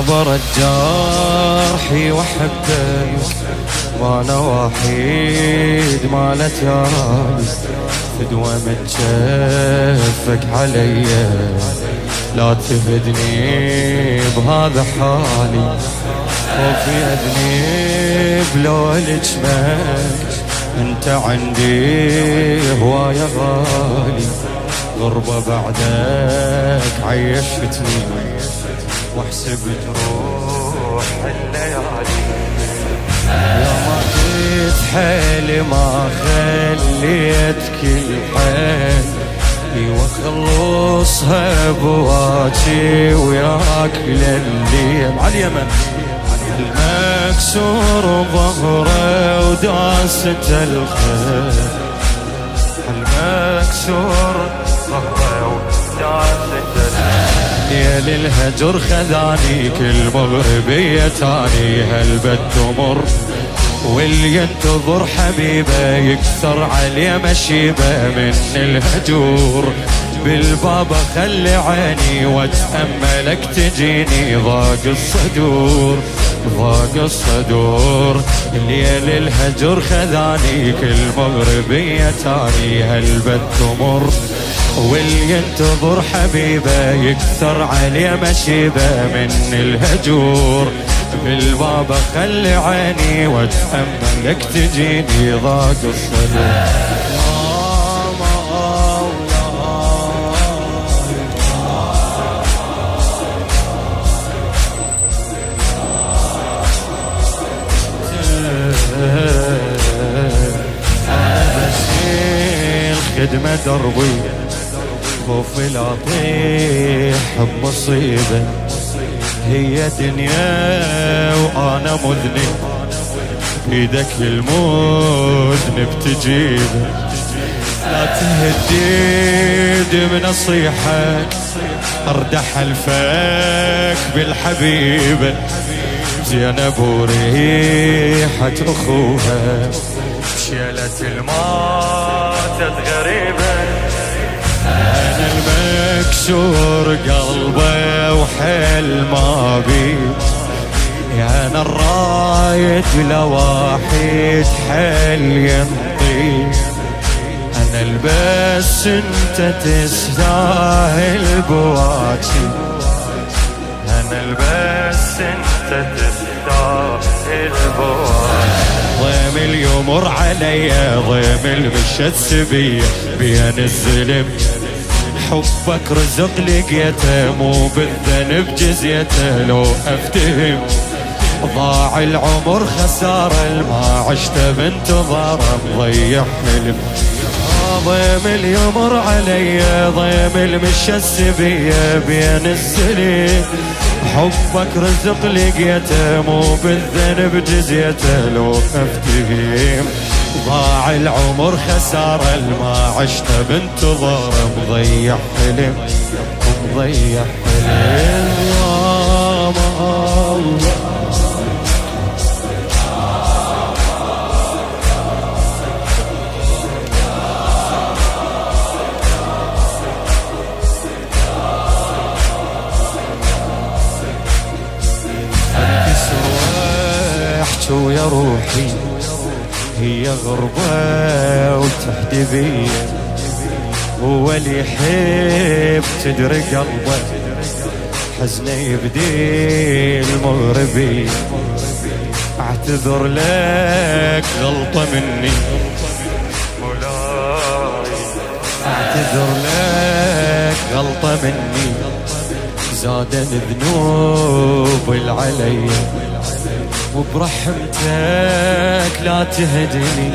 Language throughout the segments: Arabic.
كبر جرحي وحبك وانا وحيد ما لا تراني فدوى من جفك عليا لا تهدني بهذا حالي خوفي اذنب لو لجمك انت عندي هواية غالي غربة بعدك عيشتني واحسب تروح الليالي يا ما تتحيل ما خليت كل حيل وخلصها بواجي وياك لليل على اليمن المكسور ظهره وداسته الخيل المكسور ظهره وداسته الخيل يا للهجر خذاني كل مغربية تاني هالبد تمر واللي ينتظر حبيبه يكثر عليه مشيبه من الهجور بالباب خلي عيني واتأملك تجيني ضاق الصدور ضاق الصدور الليل الهجر خذاني كل مغربية تاني هالبد تمر واللي ينتظر حبيبه يكثر عليه مشيبه من الهجور بالباب خلي عيني واتأملك تجيني ضاق الصدور خدمة دربي خوفي لا اطيح بمصيبة هي دنيا وانا مذنب بيدك المذنب تجيبه لا تهديد بنصيحك اردح الفك بالحبيبة زينب وريحة اخوها شيلت الماتت غريبة انا المكسور قلبه وحيل ما بي يا انا الرايد لواحد حيل ينطي انا البس انت تستاهل بواجي انا البس انت تستاهل بواجي ضيم اليمر عليا ضيم المشت سبية بين الظلم حبك رزق لقيته مو بالذنب جزيته لو افتهم ضاع العمر خسارة ما عشت بانتظار مضيع حلم ضيم اليمر عليا ضيم المشى السبية بين السليم حبك رزق لقيته مو بالذنب جزيته لو افتهم ضاع العمر خسارة ما عشت بانتظار مضيع حلم مضيع حلم يا الله ويا روحي هي غربة وتهدي بي هو اللي يحب تدري قلبه حزنه يبدي المغربي اعتذر لك غلطة مني مولاي اعتذر لك غلطة مني زادن ذنوب العلي وبرحمتك لا تهدني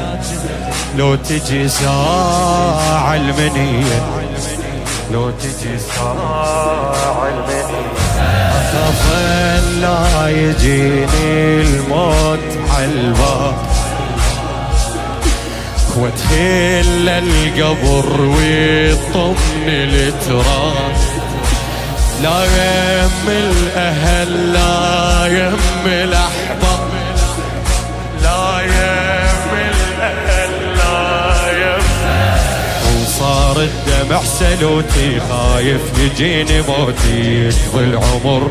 لو تجي ساعة المنية لو تجي ساعة المنية أخاف لا يجيني الموت عالباب وادخل القبر ويطمن التراب لا يم الأهل لا يم الأحباب لا يم الأهل لا يم وصار الدمع سلوتي خايف يجيني موتي يقضي العمر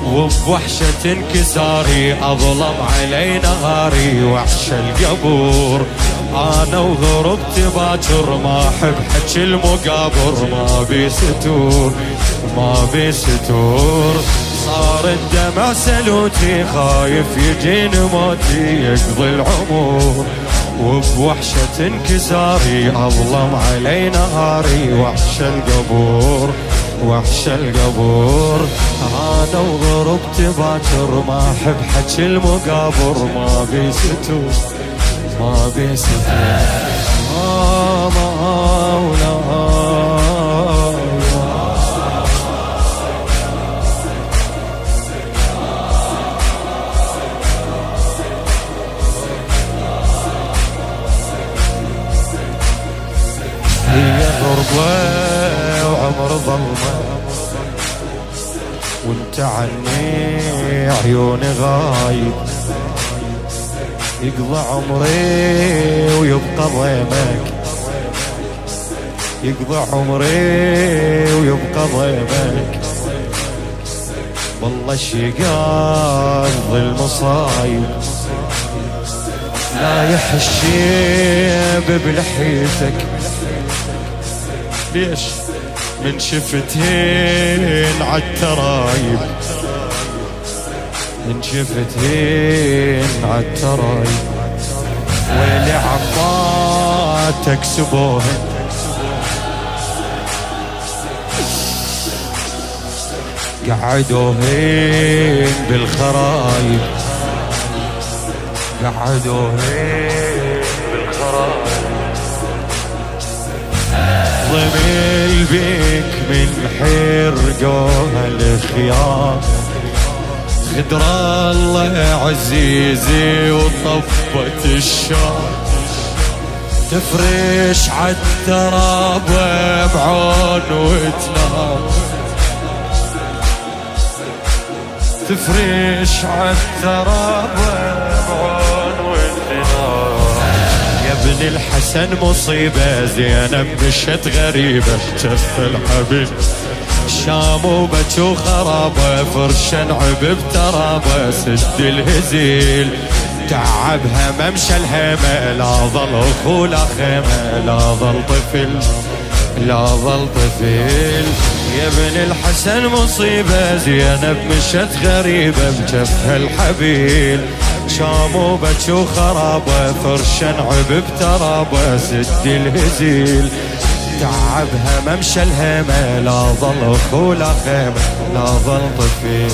وبوحشة انكساري أظلم علي نهاري وحش القبور. أنا وغربتي باكر ما أحب حكي المقابر، ما بي ستور ما بي ستور. صار الدمع سلوتي خايف يجيني موتي يقضي العمر، وبوحشة انكساري أظلم علي نهاري وحش القبور وحش القبور. أنا وغربتي باكر ما أحب حكي المقابر، ما بي ستور ما بي ستور. هي غربة وعمر ظلمة وانت عني عيوني غايب، يقضى عمري ويبقى ضيمك، يقضى عمري ويبقى ضيمك. والله الشقاق ظل مصايب، لايح الشيب بلحيتك. ليش من شفتين عالترايب، من شفتين عالترايب. ويلي عماتك سبوهن، قعدوهن بالخرايب، قعدوهن بالخرايب. ضميل بيك من حرقوها الخيام، غدر الله عزيزي وطفت الشام. تفرش عالتراب بعون وتنام، تفرش عالتراب بعون وتنام. يا ابن الحسن مصيبة زينب مشت غريبة، جف الحبيب شام وبكي وخرابة، فرشا عبب ترابة سد الهزيل. تعبها ممشى الهمة، لا ظل اخو لا خيمة، لا ظل طفل لا ظل طفل. يا ابن الحسن مصيبة زينب مشت غريبة بجفها الحبيل. شام وبكي وخرابة فرشا عبب ترابة سد الهزيل. تعبها ممشى الهمة، لا ظل اخو لا خيمة، لا ظل طفل.